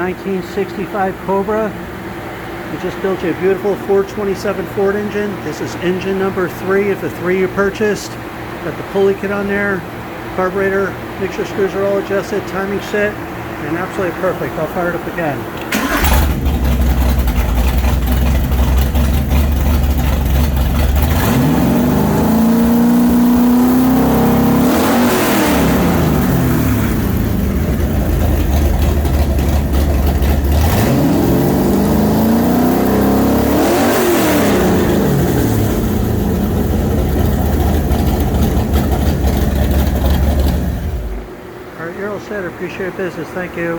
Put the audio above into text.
1965 Cobra. We just built you a beautiful 427 Ford engine. This is engine number 3 of the 3 you purchased. Got the pulley kit on there, carburetor, mixture screws are all adjusted, timing set, and absolutely perfect. I'll fire it up again. Alright, you're all set. I appreciate your business. Thank you.